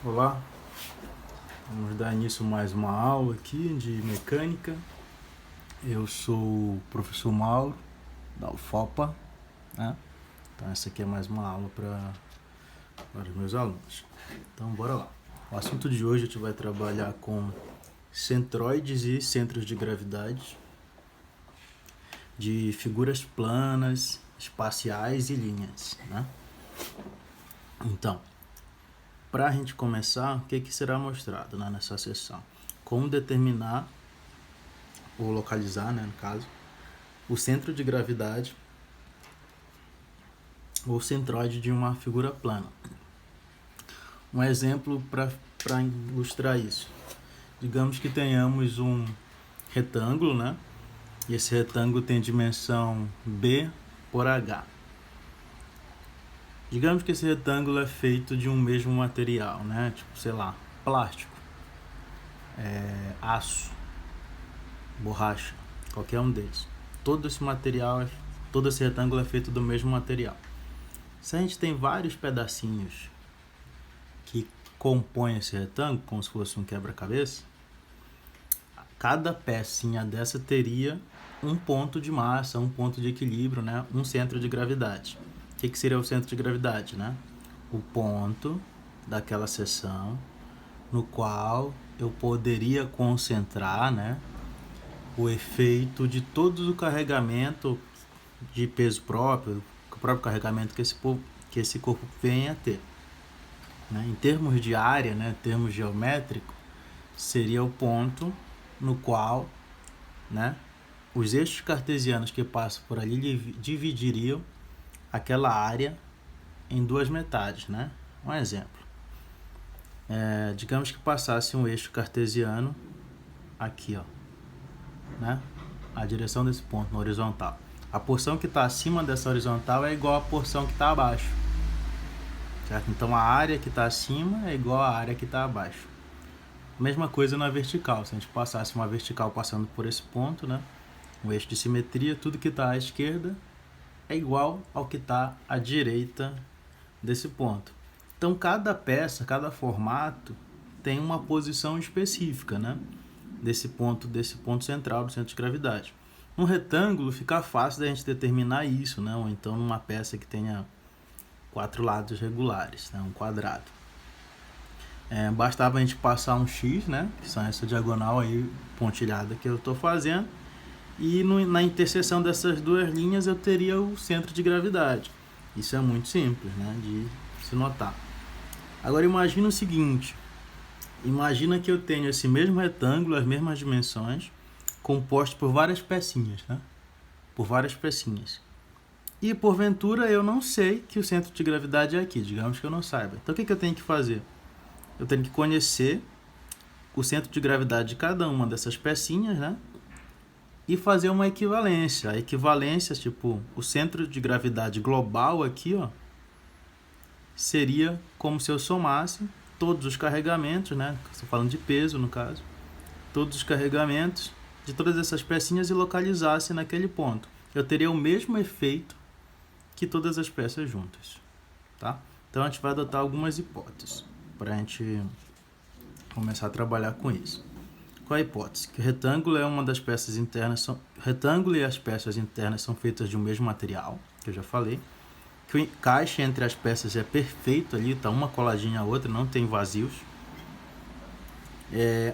Olá, vamos dar início a mais uma aula aqui de mecânica. Eu sou o professor Mauro, da UFOPA, né? Então essa aqui é mais uma aula para os meus alunos. Então bora lá. O assunto de hoje a gente vai trabalhar com centroides e centros de gravidade, de figuras planas, espaciais e linhas, né? Então, para a gente começar, o que será mostrado, né, nessa sessão? Como determinar, ou localizar, né, no caso, o centro de gravidade ou centroide de uma figura plana. Um exemplo para ilustrar isso. Digamos que tenhamos um retângulo, né? E esse retângulo tem dimensão B por H. Digamos que esse retângulo é feito de um mesmo material, né? Tipo, sei lá, plástico, aço, borracha, qualquer um deles. Todo esse retângulo é feito do mesmo material. Se a gente tem vários pedacinhos que compõem esse retângulo, como se fosse um quebra-cabeça, cada pecinha dessa teria um ponto de massa, um ponto de equilíbrio, né? Um centro de gravidade. O que seria o centro de gravidade, né? O ponto daquela seção no qual eu poderia concentrar, né, o efeito de todo o carregamento de peso próprio, o próprio carregamento que esse corpo venha a ter. Né? Em termos de área, né, em termos geométricos, seria o ponto no qual, né, os eixos cartesianos que passam por ali dividiriam aquela área em duas metades, né? Um exemplo. Digamos que passasse um eixo cartesiano aqui, ó, né? A direção desse ponto na horizontal. A porção que está acima dessa horizontal é igual à porção que está abaixo, certo? Então a área que está acima é igual à área que está abaixo. Mesma coisa na vertical. Se a gente passasse uma vertical passando por esse ponto, né? Um eixo de simetria, tudo que está à esquerda é igual ao que está à direita desse ponto. Então cada peça, cada formato tem uma posição específica, né? Desse ponto central do centro de gravidade. Num retângulo fica fácil da gente determinar isso, né? Ou então numa peça que tenha 4 lados regulares, né? Um quadrado. Bastava a gente passar um X, né? Que são essa diagonal aí pontilhada que eu estou fazendo. E na interseção dessas duas linhas eu teria o centro de gravidade. Isso é muito simples, né, de se notar. Agora imagina o seguinte, imagina que eu tenho esse mesmo retângulo, as mesmas dimensões, composto por várias pecinhas, né? Por várias pecinhas. E porventura eu não sei que o centro de gravidade é aqui, digamos que eu não saiba. Então o que eu tenho que fazer? Eu tenho que conhecer o centro de gravidade de cada uma dessas pecinhas, né? E fazer uma equivalência. A equivalência, tipo, o centro de gravidade global aqui, ó, seria como se eu somasse todos os carregamentos, né? Estou falando de peso, no caso. Todos os carregamentos de todas essas pecinhas e localizasse naquele ponto. Eu teria o mesmo efeito que todas as peças juntas, tá? Então a gente vai adotar algumas hipóteses para a gente começar a trabalhar com isso. Qual a hipótese? Que o retângulo é uma das peças internas, retângulo e as peças internas são feitas de um mesmo material, que eu já falei. Que o encaixe entre as peças é perfeito ali, tá uma coladinha a outra, não tem vazios.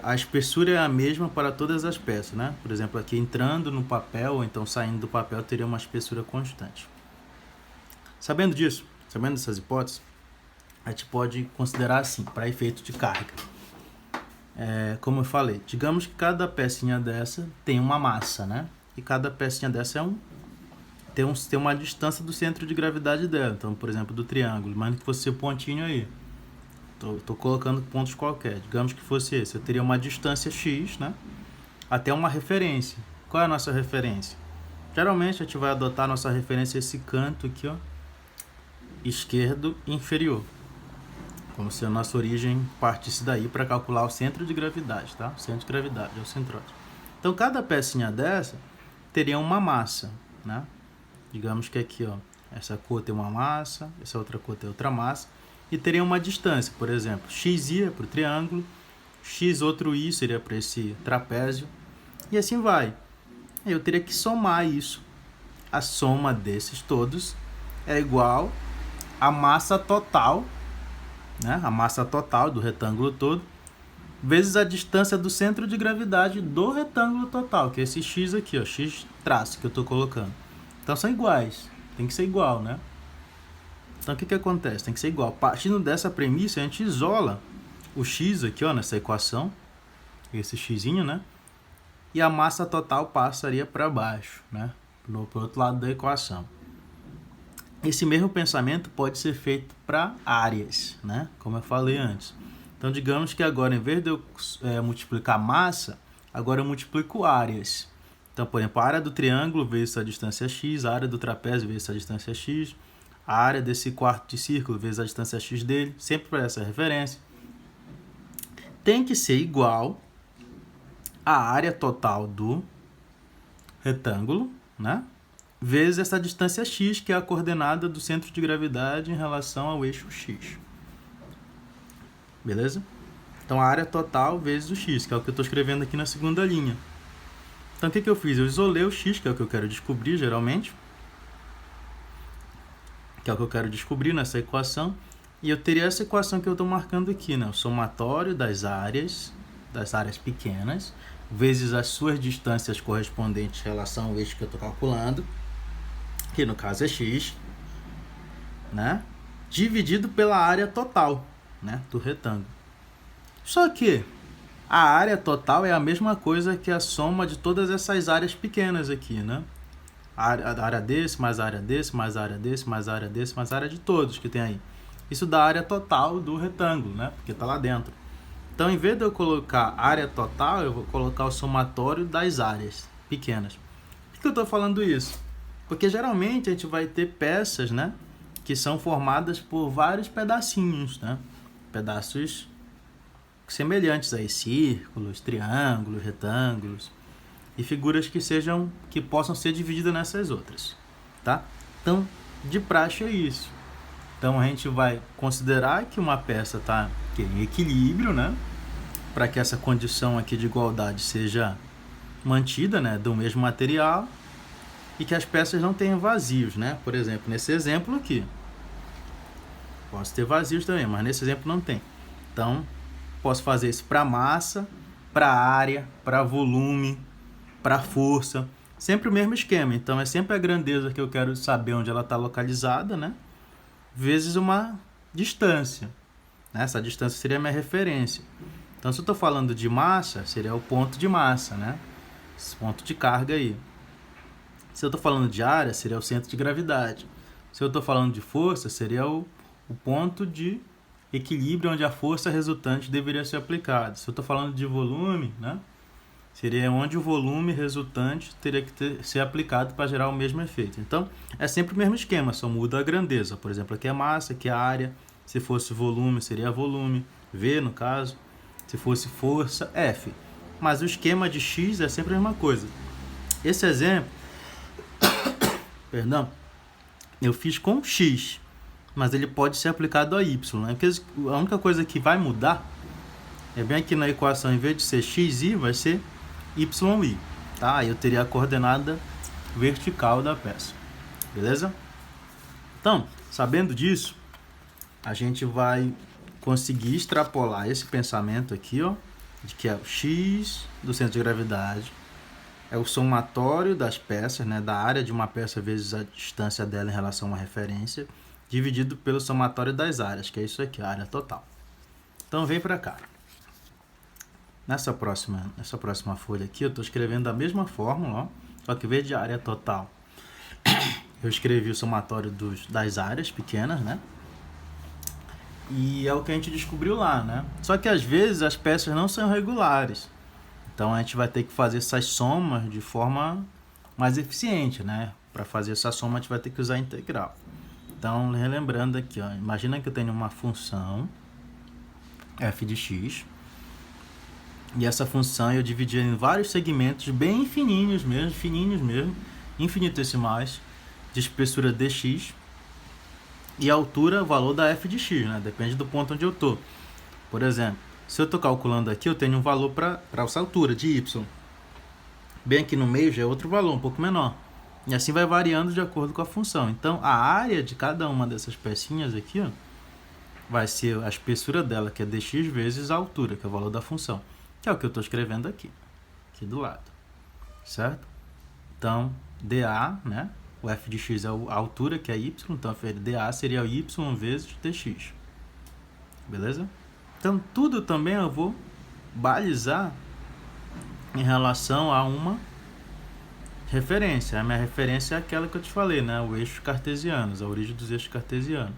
A espessura é a mesma para todas as peças, né? Por exemplo, aqui entrando no papel ou então saindo do papel teria uma espessura constante. Sabendo disso, sabendo dessas hipóteses, a gente pode considerar assim, para efeito de carga. Como eu falei, digamos que cada pecinha dessa tem uma massa, né? E cada pecinha dessa tem uma distância do centro de gravidade dela. Então, por exemplo, do triângulo, imagina que fosse o pontinho aí. Tô colocando pontos qualquer. Digamos que fosse esse. Eu teria uma distância x, né? Até uma referência. Qual é a nossa referência? Geralmente a gente vai adotar a nossa referência esse canto aqui, ó, esquerdo inferior. Como se a nossa origem partisse daí para calcular o centro de gravidade, tá? O centro de gravidade é o centroide. Então, cada pecinha dessa teria uma massa, né? Digamos que aqui, ó, essa cor tem uma massa, essa outra cor tem outra massa. e teria uma distância, por exemplo, xi é para o triângulo, x outro i seria para esse trapézio, e assim vai. Eu teria que somar isso. A soma desses todos é igual à massa total, né? A massa total do retângulo todo, vezes a distância do centro de gravidade do retângulo total, que é esse x aqui, ó, x traço que eu estou colocando. Então são iguais, tem que ser igual, né? Então o que acontece? Tem que ser igual. Partindo dessa premissa, a gente isola o x aqui, ó, nessa equação, esse xzinho, né? E a massa total passaria para baixo, né? Para o outro lado da equação. Esse mesmo pensamento pode ser feito para áreas, né? Como eu falei antes. Então, digamos que agora, em vez de eu multiplicar massa, agora eu multiplico áreas. Então, por exemplo, a área do triângulo vezes a distância x, a área do trapézio vezes a distância x, a área desse quarto de círculo vezes a distância x dele, sempre para essa referência. Tem que ser igual à área total do retângulo, né? Vezes essa distância x, que é a coordenada do centro de gravidade em relação ao eixo x. Beleza? Então, a área total vezes o x, que é o que eu estou escrevendo aqui na segunda linha. Então, o que eu fiz? Eu isolei o x, que é o que eu quero descobrir, geralmente. Que é o que eu quero descobrir nessa equação. E eu teria essa equação que eu estou marcando aqui, né? O somatório das áreas pequenas, vezes as suas distâncias correspondentes em relação ao eixo que eu estou calculando, que no caso é x, né? Dividido pela área total, né, do retângulo. Só que a área total é a mesma coisa que a soma de todas essas áreas pequenas aqui, né? A área desse, mais a área desse, mais a área desse, mais a área desse, mais a área de todos que tem aí. Isso dá a área total do retângulo, né? Porque está lá dentro. Então, em vez de eu colocar área total, eu vou colocar o somatório das áreas pequenas. Por que eu estou falando isso? Porque geralmente a gente vai ter peças, né, que são formadas por vários pedacinhos, né? Pedaços semelhantes a círculos, triângulos, retângulos e figuras que possam ser divididas nessas outras, tá? Então, de praxe é isso. Então a gente vai considerar que uma peça está em equilíbrio, né? Para que essa condição aqui de igualdade seja mantida, né, do mesmo material, e que as peças não tenham vazios, né? Por exemplo, nesse exemplo aqui, posso ter vazios também, mas nesse exemplo não tem. Então, posso fazer isso para massa, para área, para volume, para força. Sempre o mesmo esquema. Então, é sempre a grandeza que eu quero saber onde ela está localizada, né? Vezes uma distância. Essa distância seria a minha referência. Então, se eu estou falando de massa, seria o ponto de massa, né? Esse ponto de carga aí. Se eu estou falando de área, seria o centro de gravidade. Se eu estou falando de força, seria o ponto de equilíbrio onde a força resultante deveria ser aplicada. Se eu estou falando de volume, né, seria onde o volume resultante teria que ser aplicado para gerar o mesmo efeito. Então, é sempre o mesmo esquema, só muda a grandeza. Por exemplo, aqui é massa, aqui é área. Se fosse volume, seria volume, V no caso. Se fosse força, F. Mas o esquema de X é sempre a mesma coisa. Esse exemplo, eu fiz com X, mas ele pode ser aplicado a Y, né? Porque a única coisa que vai mudar é bem aqui na equação, em vez de ser XI, vai ser YI, tá? Aí eu teria a coordenada vertical da peça, beleza? Então, sabendo disso, a gente vai conseguir extrapolar esse pensamento aqui, ó, de que é o X do centro de gravidade, é o somatório das peças, né, da área de uma peça vezes a distância dela em relação a uma referência, dividido pelo somatório das áreas, que é isso aqui, a área total. Então, vem para cá. Nessa próxima folha aqui, eu estou escrevendo a mesma fórmula, ó, só que em vez de área total, eu escrevi o somatório das áreas pequenas, né? E é o que a gente descobriu lá, né? Só que às vezes as peças não são regulares. Então a gente vai ter que fazer essas somas de forma mais eficiente, né? Para fazer essa soma a gente vai ter que usar a integral. Então, relembrando aqui, ó, imagina que eu tenho uma função f de x. E essa função eu dividi em vários segmentos bem fininhos mesmo, infinitesimais, de espessura dx. E a altura, o valor da f de x, né? Depende do ponto onde eu estou. Por exemplo, se eu estou calculando aqui, eu tenho um valor para essa altura de y. Bem aqui no meio já é outro valor, um pouco menor. E assim vai variando de acordo com a função. Então, a área de cada uma dessas pecinhas aqui, ó, vai ser a espessura dela, que é dx vezes a altura, que é o valor da função. Que é o que eu estou escrevendo aqui do lado. Certo? Então, dA, né? O f de x é a altura, que é y. Então, dA seria y vezes dx. Beleza? Então, tudo também eu vou balizar em relação a uma referência. A minha referência é aquela que eu te falei, né? O eixo cartesiano, a origem dos eixos cartesianos.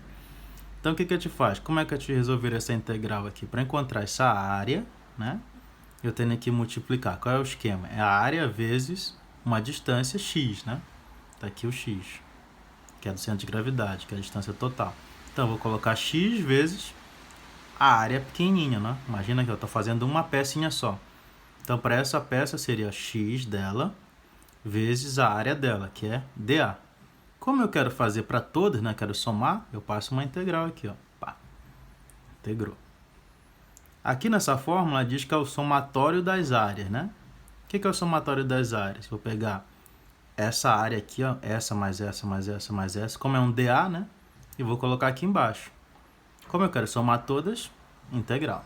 Então, o que eu te faço? Como é que eu te resolver essa integral aqui? Para encontrar essa área, né? Eu tenho que multiplicar. Qual é o esquema? É a área vezes uma distância x, né? Tá aqui o x, que é do centro de gravidade, que é a distância total. Então, eu vou colocar x vezes a área pequenininha, né? Imagina que eu estou fazendo uma pecinha só. Então, para essa peça seria x dela vezes a área dela, que é dA. Como eu quero fazer para todas, né? Quero somar, eu passo uma integral aqui, ó. Pá. Integrou. Aqui nessa fórmula diz que é o somatório das áreas, né? O que é o somatório das áreas? Vou pegar essa área aqui, ó, essa mais essa mais essa mais essa, como é um dA, né? E vou colocar aqui embaixo. Como eu quero somar todas, integral.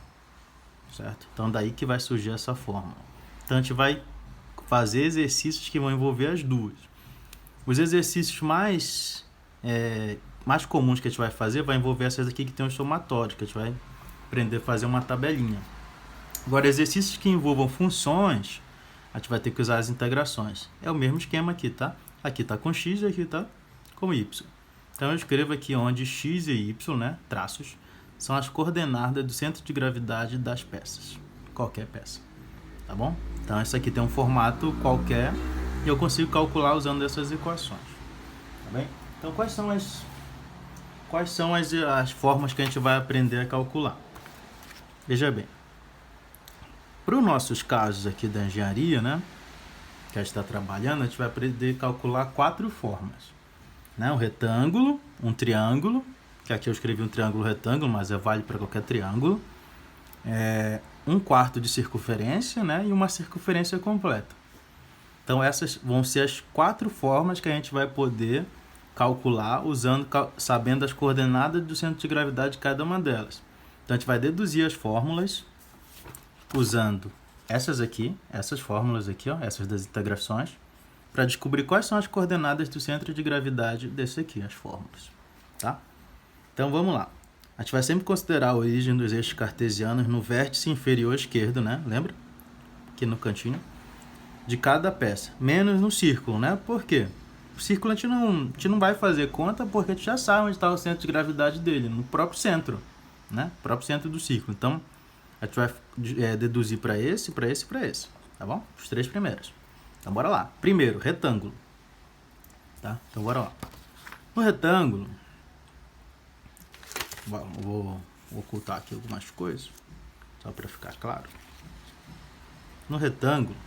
Certo? Então, daí que vai surgir essa fórmula. Então, a gente vai fazer exercícios que vão envolver as duas. Os exercícios mais comuns que a gente vai fazer vai envolver essas aqui que tem os somatórios, que a gente vai aprender a fazer uma tabelinha. Agora, exercícios que envolvam funções, a gente vai ter que usar as integrações. É o mesmo esquema aqui, tá? Aqui está com x e aqui está com y. Então, eu escrevo aqui onde x e y, né, traços, são as coordenadas do centro de gravidade das peças. Qualquer peça. Tá bom? Então, essa aqui tem um formato qualquer e eu consigo calcular usando essas equações. Tá bem? Então, quais são as formas que a gente vai aprender a calcular? Veja bem. Para os nossos casos aqui da engenharia, né, que a gente está trabalhando, a gente vai aprender a calcular 4 formas. Né? Um retângulo, um triângulo, que aqui eu escrevi um triângulo retângulo, mas vale para qualquer triângulo. 1/4 de circunferência, né? E uma circunferência completa. Então, essas vão ser as 4 formas que a gente vai poder calcular sabendo as coordenadas do centro de gravidade de cada uma delas. Então, a gente vai deduzir as fórmulas usando essas fórmulas aqui, ó, essas das integrações, para descobrir quais são as coordenadas do centro de gravidade desse aqui, as fórmulas. Tá? Então, vamos lá. A gente vai sempre considerar a origem dos eixos cartesianos no vértice inferior esquerdo, né? Lembra? Aqui no cantinho. De cada peça. Menos no círculo, né? Por quê? O círculo a gente não vai fazer conta porque a gente já sabe onde está o centro de gravidade dele. No próprio centro, né? Próprio centro do círculo. Então, a gente vai deduzir para esse, para esse e para esse. Tá bom? Os 3 primeiros. Então, bora lá. Primeiro, retângulo. Tá? Então, bora lá. No retângulo... Vou ocultar aqui algumas coisas, só para ficar claro. No retângulo,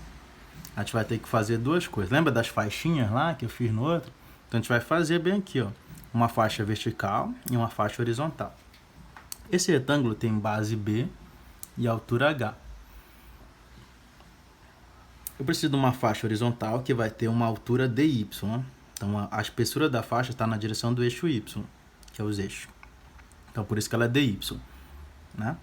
a gente vai ter que fazer 2 coisas. Lembra das faixinhas lá que eu fiz no outro? Então, a gente vai fazer bem aqui, ó, uma faixa vertical e uma faixa horizontal. Esse retângulo tem base B e altura H. Eu preciso de uma faixa horizontal que vai ter uma altura dy. Então, a espessura da faixa está na direção do eixo y, que é os eixos. Então, por isso que ela é dy, né?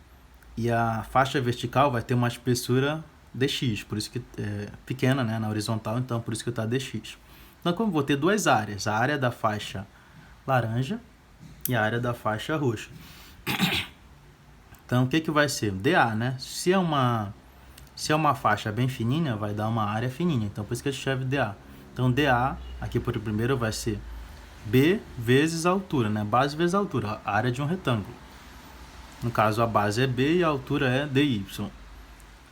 E a faixa vertical vai ter uma espessura dx, por isso que é pequena, né, na horizontal, então por isso que está dx. Então, como eu vou ter 2 áreas, a área da faixa laranja e a área da faixa roxa. Então, o que vai ser? dA, né? Se é uma faixa bem fininha, vai dar uma área fininha, então por isso que a gente escreve dA. Então, dA, aqui por primeiro, vai ser B vezes a altura, né? Base vezes a altura, a área de um retângulo. No caso, a base é B e a altura é dy.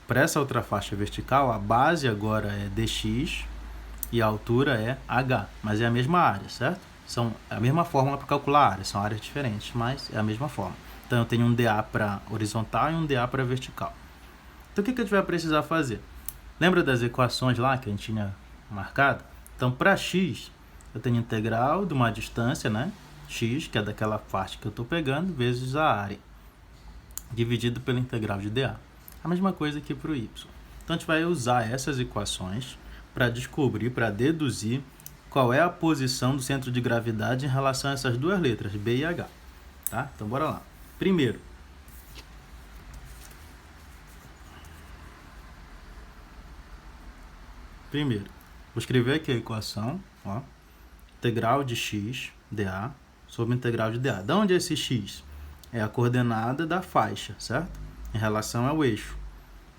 Para essa outra faixa vertical, a base agora é dx e a altura é h, mas é a mesma área, certo? São a mesma fórmula para calcular a área, são áreas diferentes, mas é a mesma forma. Então, eu tenho um dA para horizontal e um dA para vertical. Então, o que a gente vai precisar fazer? Lembra das equações lá que a gente tinha marcado? Então, para x... eu tenho integral de uma distância, né? x, que é daquela parte que eu estou pegando, vezes a área, dividido pela integral de dA. A mesma coisa aqui para o y. Então, a gente vai usar essas equações para descobrir, para deduzir qual é a posição do centro de gravidade em relação a essas duas letras, B e H. Tá? Então, bora lá. Primeiro, vou escrever aqui a equação, ó, integral de x, dA, sobre integral de dA. De onde é esse x? É a coordenada da faixa, certo? Em relação ao eixo.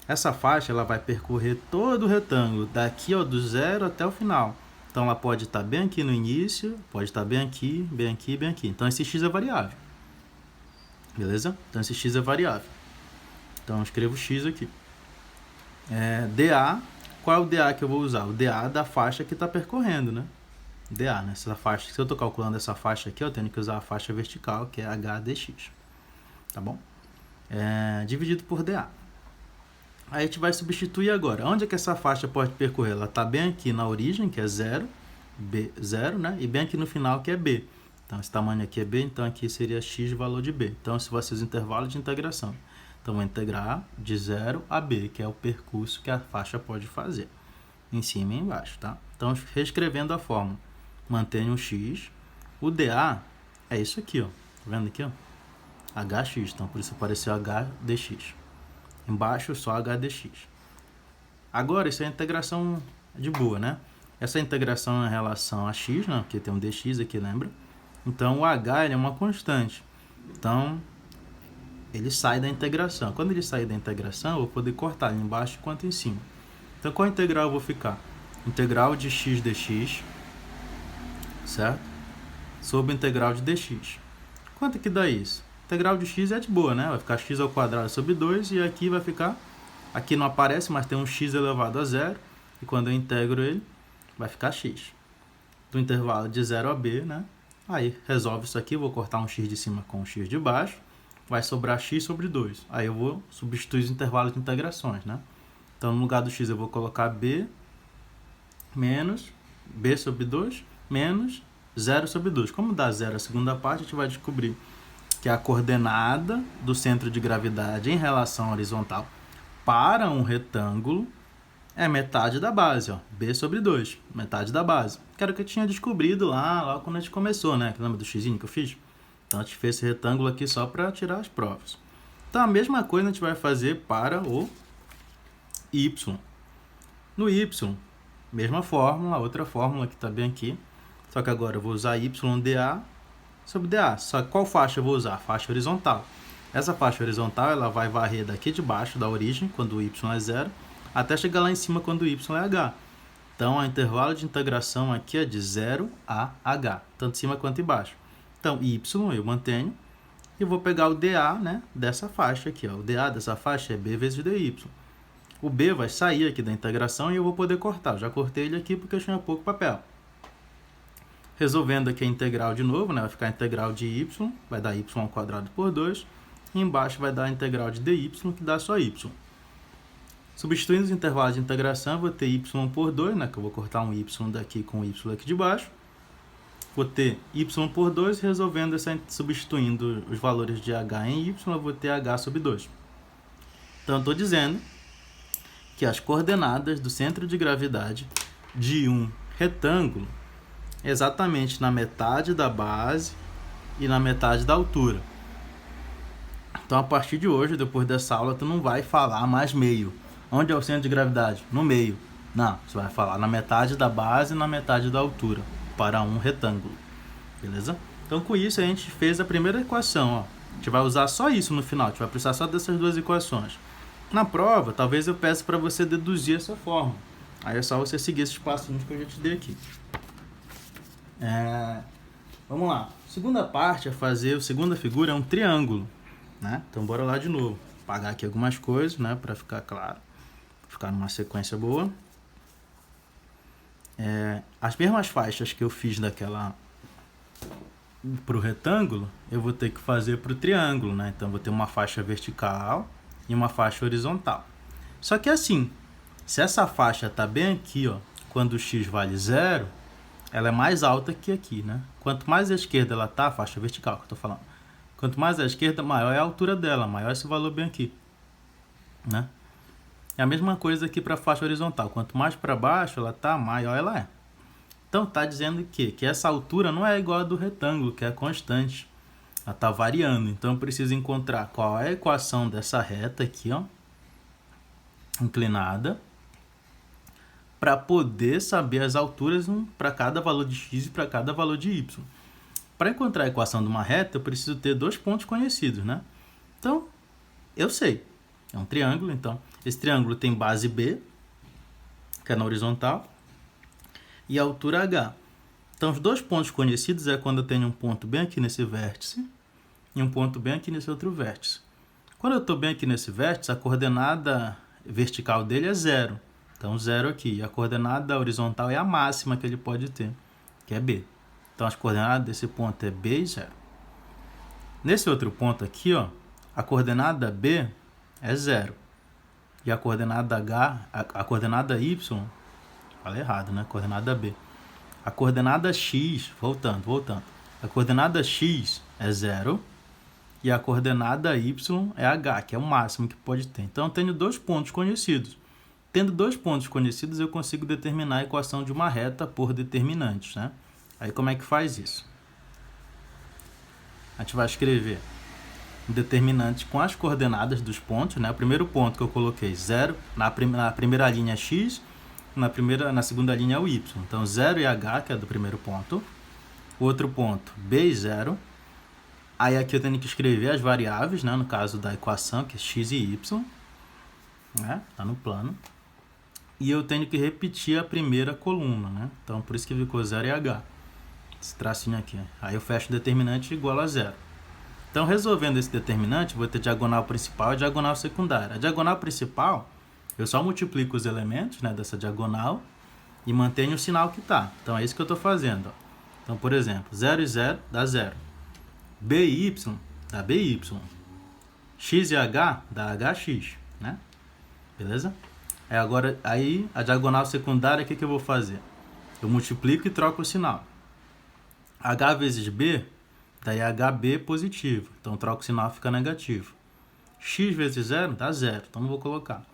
Essa faixa ela vai percorrer todo o retângulo, daqui ó, do zero até o final. Então, ela pode estar bem aqui no início, pode estar bem aqui, bem aqui, bem aqui. Então, esse x é variável. Beleza? Então, esse x é variável. Então, eu escrevo x aqui. dA, qual é o dA que eu vou usar? O dA da faixa que está percorrendo, né? dA, né? Essa faixa, se eu estou calculando essa faixa aqui, eu tenho que usar a faixa vertical, que é HDX. Tá bom? Dividido por dA. Aí a gente vai substituir agora. Onde é que essa faixa pode percorrer? Ela está bem aqui na origem, que é 0, B, 0, né? E bem aqui no final, que é B. Então, esse tamanho aqui é B, então aqui seria x valor de B. Então, esse vai ser os intervalos de integração. Então, vou integrar de 0 a B, que é o percurso que a faixa pode fazer. Em cima e embaixo, tá? Então, reescrevendo a fórmula. Mantenho o x. O dA é isso aqui, ó. Tá vendo aqui, ó? HX. Então, por isso apareceu HDX. Embaixo, só HDX. Agora, isso é a integração de boa, né? Essa integração é em relação a x, né? Porque tem um dx aqui, lembra? Então, o h ele é uma constante. Então, ele sai da integração. Quando ele sair da integração, eu vou poder cortar ali embaixo quanto em cima. Então, qual integral eu vou ficar? Integral de x dx, certo? Sobre integral de dx. Quanto que dá isso? Integral de x é de boa, né? Vai ficar x ao quadrado sobre 2 e aqui vai ficar... Aqui não aparece, mas tem um x elevado a 0. E quando eu integro ele, vai ficar x. Do intervalo de 0 a b, né? Aí resolve isso aqui, vou cortar um x de cima com um x de baixo. Vai sobrar x sobre 2. Aí eu vou substituir os intervalos de integrações, né? Então, no lugar do x eu vou colocar b menos b sobre 2 menos 0 sobre 2. Como dá 0 a segunda parte, a gente vai descobrir que a coordenada do centro de gravidade em relação à horizontal para um retângulo é metade da base, ó, b sobre 2, metade da base. Que era o que eu tinha descobrido lá quando a gente começou, né? Lembra do xzinho que eu fiz? Então, a gente fez esse retângulo aqui só para tirar as provas. Então, a mesma coisa a gente vai fazer para o y. No y, mesma fórmula, outra fórmula que está bem aqui, só que agora eu vou usar y dA sobre dA. Só que qual faixa eu vou usar? A faixa horizontal. Essa faixa horizontal ela vai varrer daqui de baixo, da origem, quando o y é 0, até chegar lá em cima quando o y é h. Então, o intervalo de integração aqui é de 0 a h, tanto em cima quanto embaixo. Então, y eu mantenho e vou pegar o dA, né, dessa faixa aqui. Ó. O dA dessa faixa é b vezes dy. O b vai sair aqui da integração e eu vou poder cortar. Eu já cortei ele aqui porque eu tinha pouco papel. Resolvendo aqui a integral de novo, né? Vai ficar a integral de y, vai dar y ao quadrado por 2. E embaixo vai dar a integral de dy, que dá só y. Substituindo os intervalos de integração, eu vou ter y por 2, né? Que eu vou cortar um y daqui com y aqui de baixo. Vou ter y por 2, resolvendo substituindo os valores de h em y, eu vou ter h sobre 2. Então, eu estou dizendo que as coordenadas do centro de gravidade de um retângulo exatamente na metade da base e na metade da altura. Então, a partir de hoje, depois dessa aula, tu não vai falar mais meio. Onde é o centro de gravidade? No meio. Não, você vai falar na metade da base e na metade da altura, para um retângulo. Beleza? Então, com isso, a gente fez a primeira equação. Ó. A gente vai usar só isso no final. A gente vai precisar só dessas duas equações. Na prova, talvez eu peça para você deduzir essa fórmula. Aí é só você seguir esses passinhos que eu já te dei aqui. Vamos lá. A segunda parte a fazer, a segunda figura é um triângulo, né? Então, bora lá de novo. Vou apagar aqui algumas coisas, né? Para ficar claro. Ficar numa sequência boa. As mesmas faixas que eu fiz daquela para o retângulo, eu vou ter que fazer para o triângulo, né? Então, vou ter uma faixa vertical e uma faixa horizontal. Só que assim, se essa faixa está bem aqui, ó, quando o x vale 0, ela é mais alta que aqui, né? Quanto mais à esquerda ela tá, a faixa vertical que eu tô falando, quanto mais à esquerda, maior é a altura dela, maior é esse valor bem aqui, né? É a mesma coisa aqui para a faixa horizontal. Quanto mais para baixo ela tá, maior ela é. Então tá dizendo que essa altura não é igual a do retângulo, que é constante. Ela tá variando. Então eu preciso encontrar qual é a equação dessa reta aqui, ó, inclinada, para poder saber as alturas para cada valor de x e para cada valor de y. Para encontrar a equação de uma reta, eu preciso ter dois pontos conhecidos, né? Então, eu sei. É um triângulo, então. Esse triângulo tem base B, que é na horizontal, e a altura H. Então, os dois pontos conhecidos é quando eu tenho um ponto bem aqui nesse vértice e um ponto bem aqui nesse outro vértice. Quando eu estou bem aqui nesse vértice, a coordenada vertical dele é 0. Então, 0 aqui. E a coordenada horizontal é a máxima que ele pode ter, que é B. Então, as coordenadas desse ponto é B e 0. Nesse outro ponto aqui, ó, a coordenada B é 0. E a coordenada H, a coordenada Y, falei errado, né? Coordenada B. A coordenada X, voltando. A coordenada X é 0 e a coordenada Y é H, que é o máximo que pode ter. Então, eu tenho dois pontos conhecidos. Tendo dois pontos conhecidos, eu consigo determinar a equação de uma reta por determinantes, né? Aí, como é que faz isso? A gente vai escrever um determinante com as coordenadas dos pontos, né? O primeiro ponto que eu coloquei 0, na primeira linha é x, na segunda linha é o y. Então, 0 e h, que é do primeiro ponto. O outro ponto, b e 0. Aí aqui eu tenho que escrever as variáveis, né? No caso da equação, que é x e y. Né? Tá no plano. E eu tenho que repetir a primeira coluna, né? Então, por isso que ficou 0 e h. Esse tracinho aqui. Aí eu fecho o determinante igual a 0. Então, resolvendo esse determinante, vou ter diagonal principal e diagonal secundária. A diagonal principal, eu só multiplico os elementos, né, dessa diagonal e mantenho o sinal que está. Então, é isso que eu estou fazendo. Ó. Então, por exemplo, 0 e 0 dá 0. B e y dá BY. X e H dá HX. Né? Beleza? Agora, aí, a diagonal secundária, o que eu vou fazer? Eu multiplico e troco o sinal. H vezes B, daí HB positivo. Então, troco o sinal, fica negativo. X vezes 0 dá 0. Então, não vou colocar.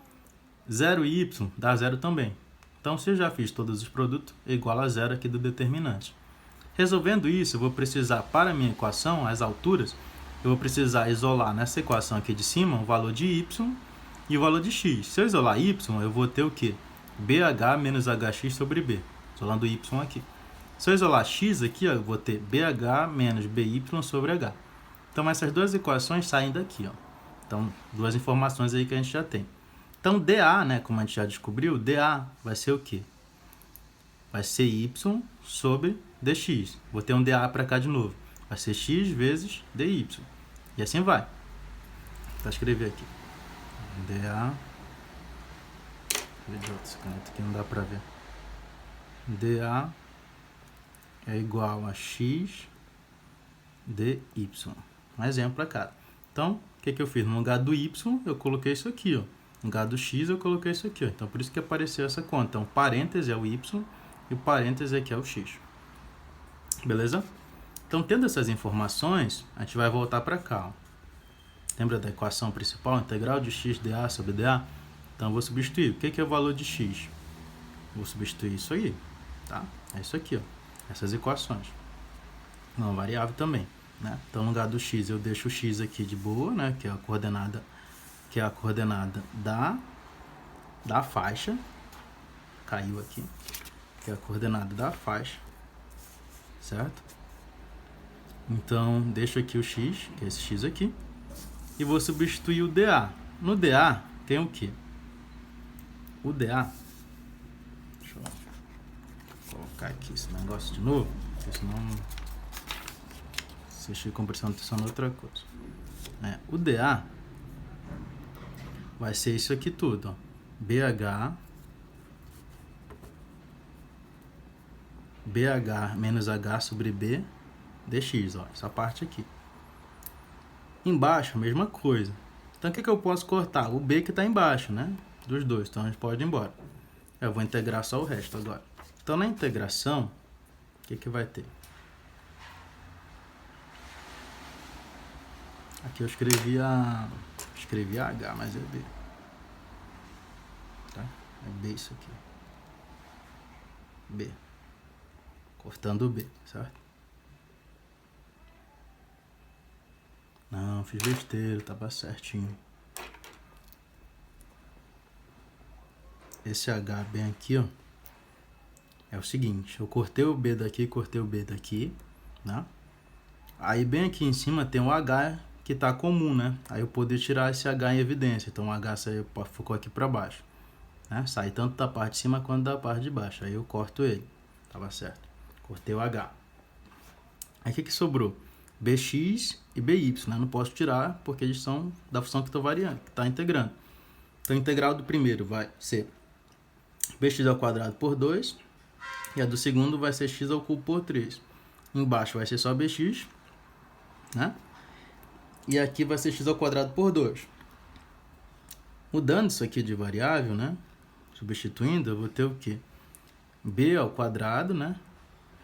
0 e Y dá 0 também. Então, se eu já fiz todos os produtos, é igual a 0 aqui do determinante. Resolvendo isso, eu vou precisar, para a minha equação, as alturas, eu vou precisar isolar nessa equação aqui de cima o valor de Y e o valor de X. Se eu isolar Y, eu vou ter o quê? BH menos HX sobre B. Isolando Y aqui. Se eu isolar x aqui, ó, eu vou ter BH menos BY sobre H. Então, essas duas equações saem daqui. Ó. Então, duas informações aí que a gente já tem. Então, dA, né, como a gente já descobriu, dA vai ser o quê? Vai ser y sobre dx. Vou ter um dA para cá de novo. Vai ser x vezes dy. E assim vai. Vou escrever aqui. dA... Esse caneta aqui não dá para ver. dA é igual a x dy. Um exemplo para cada. Então, o que eu fiz? No lugar do y, eu coloquei isso aqui. Ó. No lugar do x, eu coloquei isso aqui. Ó. Então, por isso que apareceu essa conta. Então, parêntese é o y e o parêntese aqui é o x. Beleza? Então, tendo essas informações, a gente vai voltar para cá. Ó. Lembra da equação principal? Integral de x dA sobre dA? Então, eu vou substituir. O que é o valor de x? Vou substituir isso aí. Tá? É isso aqui, ó. Essas equações. Uma variável também, né? Então, no lugar do x, eu deixo o x aqui de boa, né? Que é a coordenada da faixa. Caiu aqui. Que é a coordenada da faixa. Certo? Então, deixo aqui o x, que é esse x aqui. E vou substituir o dA. No dA, tem o quê? O dA... Deixa eu colocar aqui esse negócio de novo, porque senão se eu estiver prestando atenção em outra coisa. O dA vai ser isso aqui tudo, ó. BH menos H sobre B dx, ó, essa parte aqui. Embaixo, a mesma coisa. Então, o que eu posso cortar? O B que está embaixo, né? Dos dois, então a gente pode ir embora. Eu vou integrar só o resto agora. Então, na integração, o que vai ter? Aqui eu escrevi H, mas é B. Tá? É B isso aqui. B. Cortando o B, certo? Não, fiz besteira, tava certinho. Esse H bem aqui, ó, é o seguinte, eu cortei o B daqui, né? Aí bem aqui em cima tem o H que tá comum, né? Aí eu poder tirar esse H em evidência, então o H ficou aqui para baixo, né? Sai tanto da parte de cima quanto da parte de baixo, aí eu corto ele, tava certo, cortei o H. Aí o que sobrou? Bx e By, né? Não posso tirar porque eles são da função que estou variando, que está integrando. Então a integral do primeiro vai ser bx ao quadrado por 2 e a do segundo vai ser x ao cubo por 3. Embaixo vai ser só bx, né? E aqui vai ser x ao quadrado por 2. Mudando isso aqui de variável, né? Substituindo, eu vou ter o quê? B ao quadrado, né?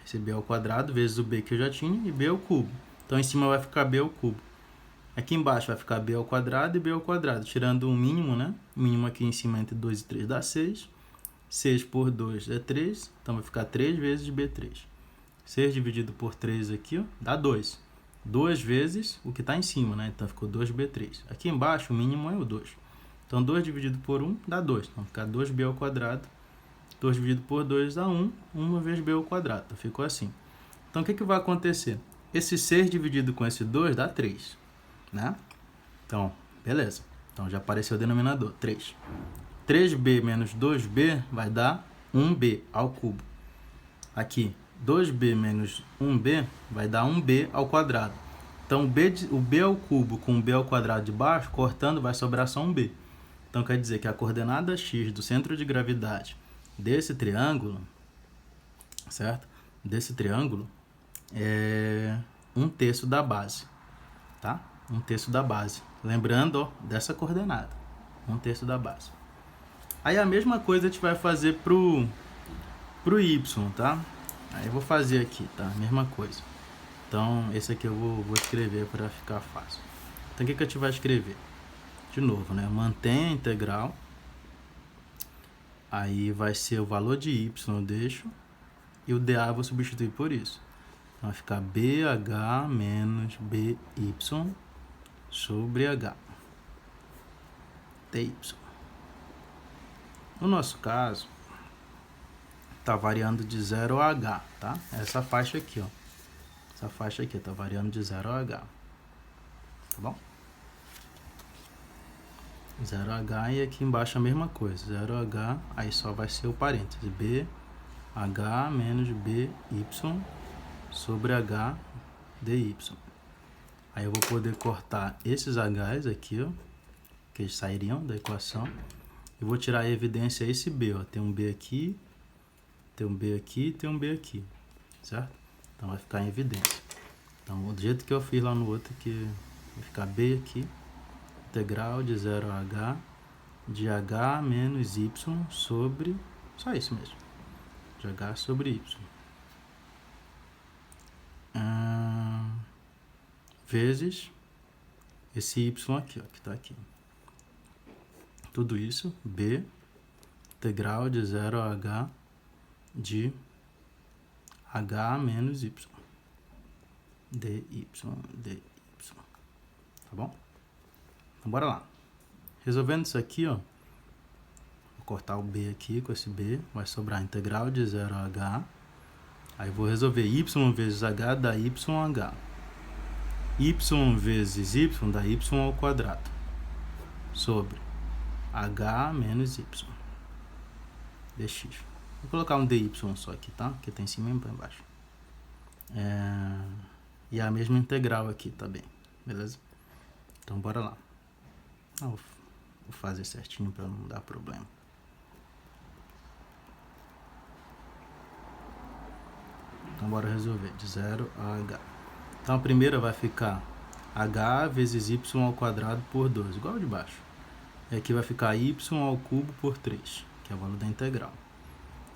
Esse B ao quadrado vezes o B que eu já tinha e B ao cubo. Então em cima vai ficar B ao cubo. Aqui embaixo vai ficar B ao quadrado e B ao quadrado, tirando o mínimo, né? O mínimo aqui em cima entre 2 e 3 dá 6. 6 por 2 é 3, então vai ficar 3 vezes B3. 6 dividido por 3 aqui, ó, dá 2. 2 vezes o que está em cima, né? Então ficou 2B3. Aqui embaixo o mínimo é o 2. Então 2 dividido por 1 dá 2. Então fica 2B ao quadrado. 2 dividido por 2 dá 1. 1 vezes B ao quadrado. Então ficou assim. Então o que vai acontecer? Esse 6 dividido com esse 2 dá 3. Né? Então, beleza. Então já apareceu o denominador, 3. 3b menos 2b vai dar 1b ao cubo. Aqui, 2b menos 1b vai dar 1b ao quadrado. Então, o b ao cubo com o b ao quadrado de baixo, cortando, vai sobrar só 1b. Então, quer dizer que a coordenada x do centro de gravidade desse triângulo, certo? Desse triângulo é 1/3 da base, tá? 1/3 da base. Lembrando, ó, dessa coordenada. 1/3 da base. Aí a mesma coisa a gente vai fazer pro y, tá? Aí eu vou fazer aqui, tá? Mesma coisa. Então, esse aqui eu vou escrever para ficar fácil. Então, o que a gente vai escrever? De novo, né? Mantém a integral. Aí vai ser o valor de y, eu deixo. E o dA eu vou substituir por isso. Então, vai ficar BH menos BY sobre H. dy. No nosso caso, está variando de 0 a H, tá? Essa faixa aqui, ó. Essa faixa aqui está variando de 0 a H. Tá bom? 0 a H e aqui embaixo a mesma coisa. 0 a H, aí só vai ser o parênteses. BH menos BY sobre H dy. Aí eu vou poder cortar esses H's aqui, ó, que eles sairiam da equação. E vou tirar a evidência esse B, ó. Tem um B aqui, tem um B aqui, tem um B aqui, certo? Então vai ficar em evidência. Então, do jeito que eu fiz lá no outro, que vai ficar B aqui, integral de 0 a H de H menos Y sobre, só isso mesmo, de H sobre Y. Vezes esse Y aqui, ó, que está aqui. Tudo isso, B, integral de 0 a H de H menos Y. dy. Tá bom? Então, bora lá. Resolvendo isso aqui, ó. Vou cortar o B aqui com esse B. Vai sobrar a integral de 0 a H. Aí vou resolver Y vezes H dá YH. Y vezes Y dá Y ao quadrado. Sobre H menos Y. dx. Vou colocar um dy só aqui, tá? Que tem em cima e para embaixo. E a mesma integral aqui também, beleza? Então, bora lá. Vou fazer certinho para não dar problema. Então, bora resolver de 0 a H. Então, a primeira vai ficar H vezes Y ao quadrado por 2, igual de baixo. E aqui vai ficar Y ao cubo por 3, que é o valor da integral.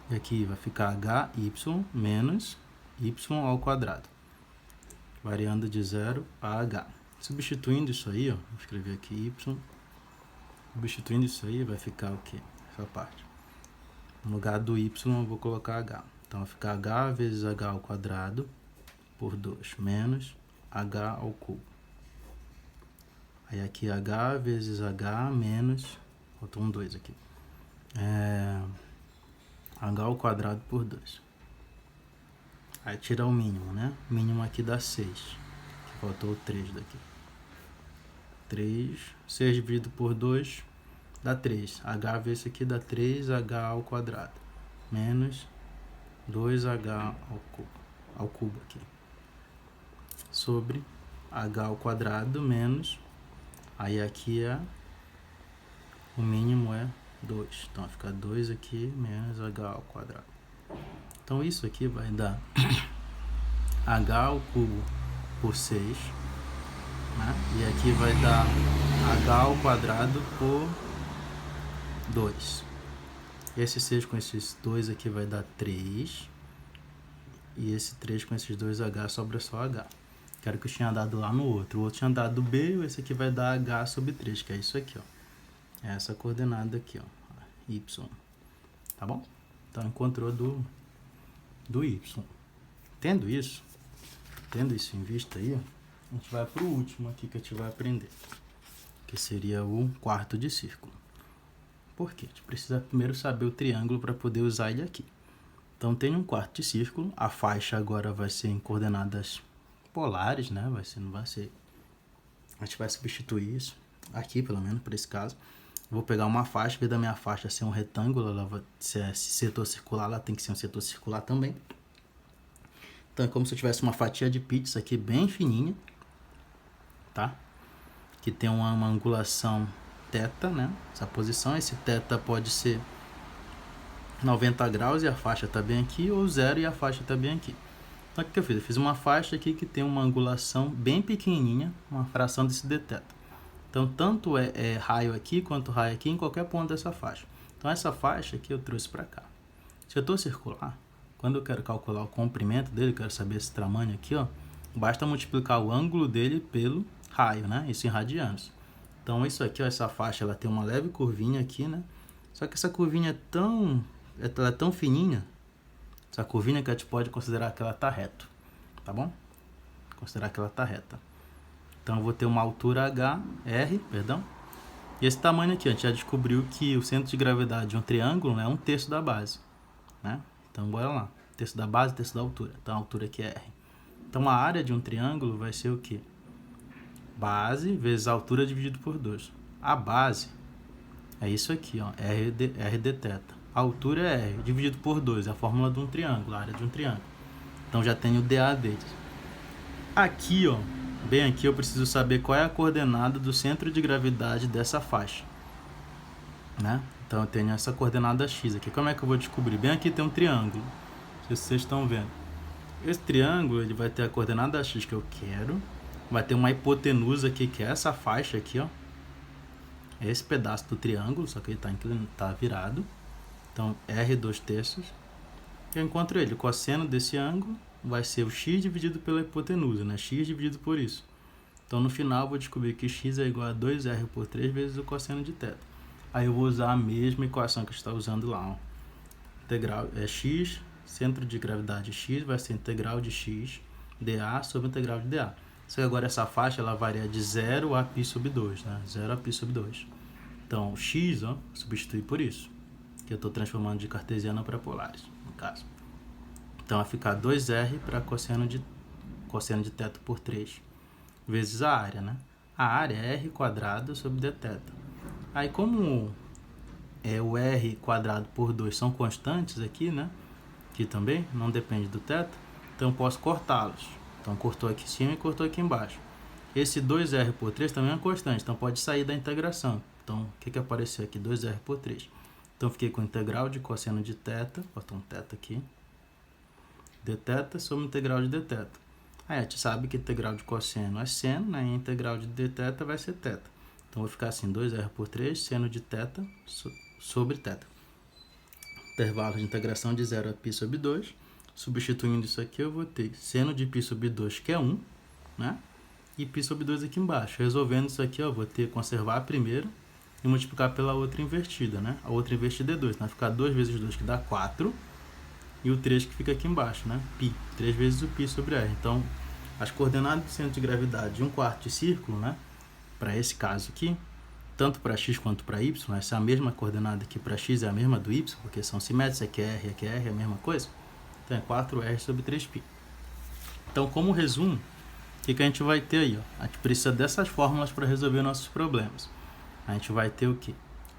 E aqui vai ficar HY menos y ao quadrado, variando de 0 a h. Substituindo isso aí, ó, vou escrever aqui y, substituindo isso aí, vai ficar o quê? Essa parte. No lugar do y eu vou colocar h. Então vai ficar h vezes h ao quadrado por 2 menos h ao cubo. Aí aqui h vezes h menos, faltou um 2 aqui, h ao quadrado por 2. Aí tira o mínimo, né? O mínimo aqui dá 6, que faltou o 3 daqui. 6 dividido por 2 dá 3. H vezes isso aqui dá 3h ao quadrado menos 2h ao cubo aqui, sobre h ao quadrado menos, aí aqui o mínimo é 2, então vai ficar 2 aqui menos h ao quadrado. Então isso aqui vai dar h ao cubo por 6, né? E aqui vai dar h ao quadrado por 2. Esse 6 com esses 2 aqui vai dar 3. E esse 3 com esses 2h sobra só h. Quero que eu tinha dado lá no outro. O outro tinha dado b, e esse aqui vai dar h sobre 3, que é isso aqui, ó. É essa coordenada aqui, ó. Y. Tá bom? Então encontrou do y. Tendo isso em vista aí, ó, a gente vai pro último aqui que a gente vai aprender, que seria o quarto de círculo. Por quê? A gente precisa primeiro saber o triângulo para poder usar ele aqui. Então tem um quarto de círculo, a faixa agora vai ser em coordenadas polares, né? Não vai ser. A gente vai substituir isso aqui, pelo menos para esse caso. Vou pegar uma faixa, em vez da minha faixa ser um retângulo, ela vai ser setor circular, ela tem que ser um setor circular também. Então é como se eu tivesse uma fatia de pizza aqui bem fininha, tá? Que tem uma angulação θ, né? Essa posição, esse θ pode ser 90 graus e a faixa está bem aqui, ou 0 e a faixa está bem aqui. Então o que eu fiz? Eu fiz uma faixa aqui que tem uma angulação bem pequenininha, uma fração desse dθ. Então tanto é raio aqui quanto raio aqui em qualquer ponto dessa faixa. Então essa faixa aqui eu trouxe para cá. Setor circular, quando eu quero calcular o comprimento dele, quero saber esse tamanho aqui, ó, basta multiplicar o ângulo dele pelo raio, né? Isso em radianos. Então isso aqui, ó, essa faixa, ela tem uma leve curvinha aqui, né? Só que essa curvinha ela é tão fininha, essa curvinha, que a gente pode considerar que ela tá reta, tá bom? Considerar que ela tá reta. Então eu vou ter uma altura R, e esse tamanho aqui, a gente já descobriu que o centro de gravidade de um triângulo é 1/3 da base, né? Então bora lá, 1/3 da base, 1/3 da altura. Então a altura aqui é R. Então a área de um triângulo vai ser o quê? Base vezes a altura dividido por 2. A base é isso aqui, ó, R dθ. A altura é R dividido por 2, é a fórmula de um triângulo, a área de um triângulo. Então já tenho o dA deles. Aqui, ó, bem aqui eu preciso saber qual é a coordenada do centro de gravidade dessa faixa, né? Então eu tenho essa coordenada x aqui. Como é que eu vou descobrir? Bem aqui tem um triângulo, se vocês estão vendo. Esse triângulo, ele vai ter a coordenada x que eu quero, vai ter uma hipotenusa aqui, que é essa faixa aqui, ó. É esse pedaço do triângulo, só que ele tá virado. Então, R 2/3. Eu encontro ele. O cosseno desse ângulo vai ser o x dividido pela hipotenusa, né? X dividido por isso. Então, no final, eu vou descobrir que x é igual a 2R por 3 vezes o cosseno de θ. Aí eu vou usar a mesma equação que a gente está usando lá, ó. Integral é x, centro de gravidade x, vai ser integral de x dA sobre integral de dA. Só que agora essa faixa, ela varia de 0 a π sobre 2, né? 0 a π sobre 2. Então, x, ó, substitui por isso, que eu estou transformando de cartesiana para polares, no caso. Então, vai ficar 2R para cosseno de θ por 3, vezes a área, né? A área é R quadrado sobre dθ. Aí, como o R quadrado por 2 são constantes aqui, né? Aqui também, não depende do θ, então eu posso cortá-los. Então, cortou aqui em cima e cortou aqui embaixo. Esse 2R por 3 também é constante, então pode sair da integração. Então, o que apareceu aqui? 2R por 3. Então, fiquei com integral de cosseno de θ, botar um θ aqui, dθ sobre integral de dθ. Aí, a gente sabe que integral de cosseno é seno, né? E integral de dθ vai ser θ. Então, vou ficar assim, 2R por 3, seno de θ sobre θ. Intervalo de integração de 0 a π sobre 2. Substituindo isso aqui, eu vou ter seno de π sobre 2, que é 1, né? E π sobre 2 aqui embaixo. Resolvendo isso aqui, eu vou ter que conservar a primeira e multiplicar pela outra invertida, né? A outra invertida é 2, então vai ficar 2 vezes 2, que dá 4, e o 3 que fica aqui embaixo, né? Π, 3 vezes o π sobre r. Então, as coordenadas do centro de gravidade de 1/4 de círculo, né? Para esse caso aqui, tanto para x quanto para y, essa é a mesma coordenada aqui para x, é a mesma do y, porque são simétricos, aqui é r, é a mesma coisa. Então, é 4r sobre 3π. Então, como resumo, o que a gente vai ter aí? Ó? A gente precisa dessas fórmulas para resolver nossos problemas. A gente vai ter o quê?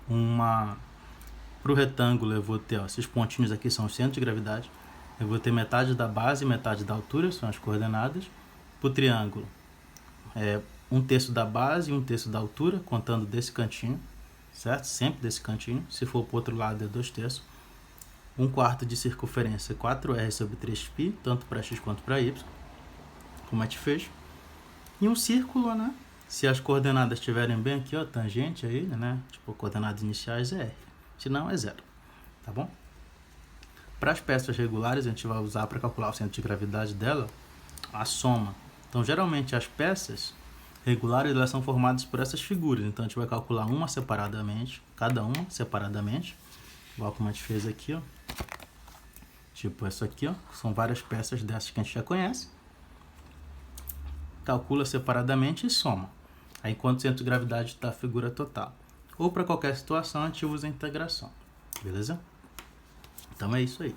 Para o retângulo, eu vou ter, ó, esses pontinhos aqui são os centros de gravidade. Eu vou ter metade da base e metade da altura, são as coordenadas. Para o triângulo, 1/3 da base e 1/3 da altura, contando desse cantinho, certo? Sempre desse cantinho. Se for para o outro lado, é 2/3. 1/4 de circunferência, 4r sobre 3π, tanto para x quanto para y, como a gente fez. E um círculo, né? Se as coordenadas estiverem bem aqui, ó, tangente a ele, né? Tipo, coordenadas iniciais é r. Se não, é 0. Tá bom? Para as peças regulares, a gente vai usar para calcular o centro de gravidade dela a soma. Então, geralmente, as peças regulares elas são formadas por essas figuras. Então, a gente vai calcular uma separadamente, cada uma separadamente. Igual como a gente fez aqui, ó. Tipo essa aqui, ó. São várias peças dessas que a gente já conhece. Calcula separadamente e soma. Aí, quanto centro de gravidade está a figura total. Ou para qualquer situação, a gente usa a integração. Beleza? Então, é isso aí.